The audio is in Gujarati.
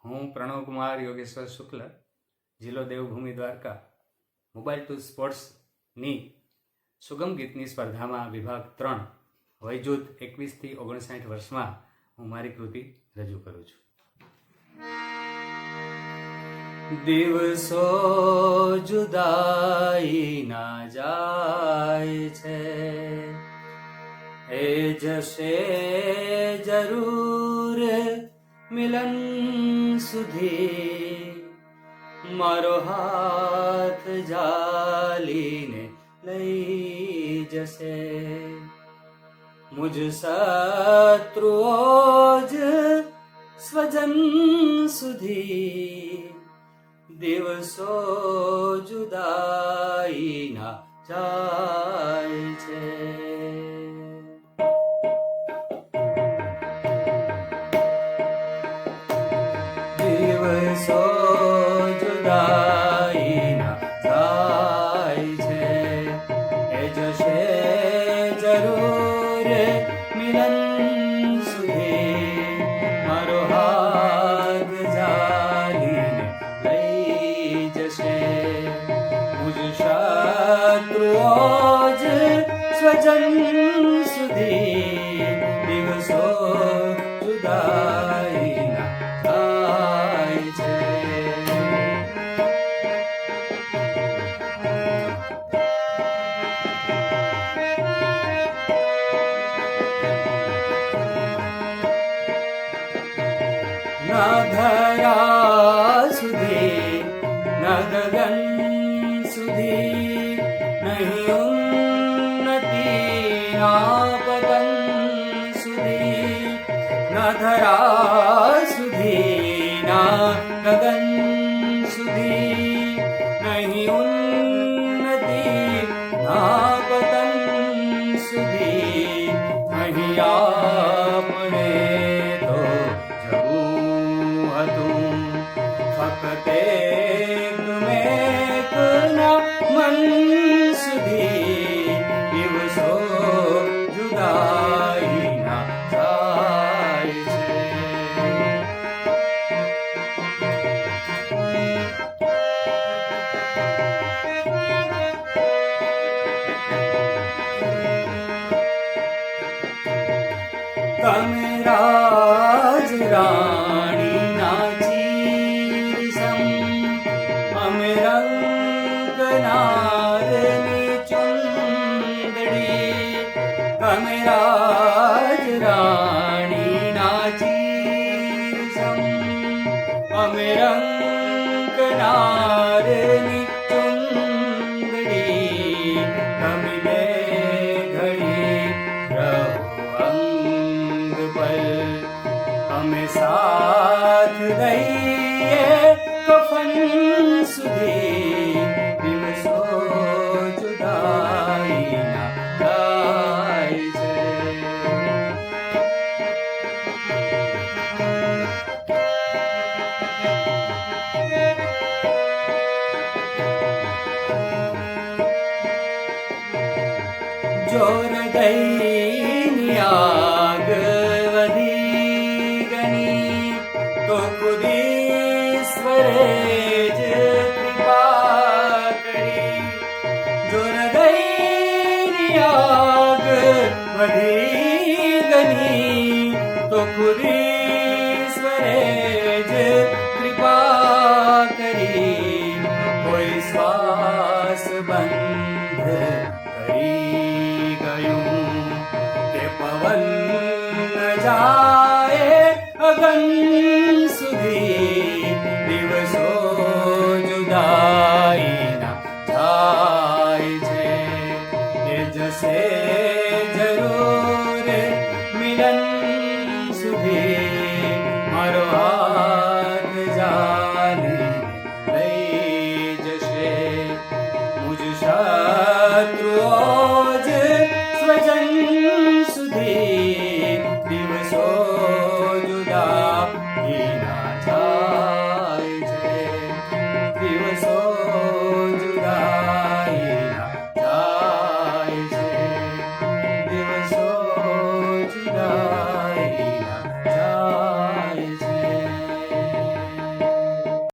હું પ્રણવ કુમાર યોગેશ્વર શુક્લ, જિલ્લો દેવભૂમિ દ્વારકા, મોબાઈલ ટુ સ્પોર્ટ્સની સુગમ ગીતની સ્પર્ધામાં વિભાગ 3 વયજૂથ 21 થી 59 વર્ષમાં હું મારી કૃતિ રજૂ કરું છું. દિવસો જુદાઈ ના જાય છે, એ જશે જરૂર મિલન સુધી. મારો હાથ ઝાલીને લઈ જશે, મુજ શત્રુઓ જ સ્વજન સુધી. દિવસો જુદાઈ ના જાય છે. દિવસો જુદાઈ ના જાય છે, એ જશે જરૂર મિલન સુધી. મારો હાથ ઝાલીને લઈ જશે, મુજ શત્રુઓ જ સ્વજન સુધી. દિવસો જુદાઈ ના જાય છે. ન ધરા સુધી ન ગગન સુધી, નહીં ઉન્નતિ ના પતન સુધી. ન ધરા સુધી ના ગગન સુધી, નહીં ઉન્નતિ ના પતન સુધી. અહીં આપણે તો જવું હતું ફક્ત એક મેકના મન સુધી. દિવસો જુદાઈ ના જાય છે. તમે રાજ રાણી ના ચીરસમ, અમે રંગનારની ચુંદડી. તમે રાજ રાણી ના ચીરસમ, અમે રંગનારની ચુંદડી. તમે બે ઘડી રહો અંગ પર, અમે સાથ દઈએ કફન સુધી. દિવસો જુદાઈ ના જાય છે. જો હૃદયની આગ વધી ગઈ તો ખુદ ઈશ્વરે જ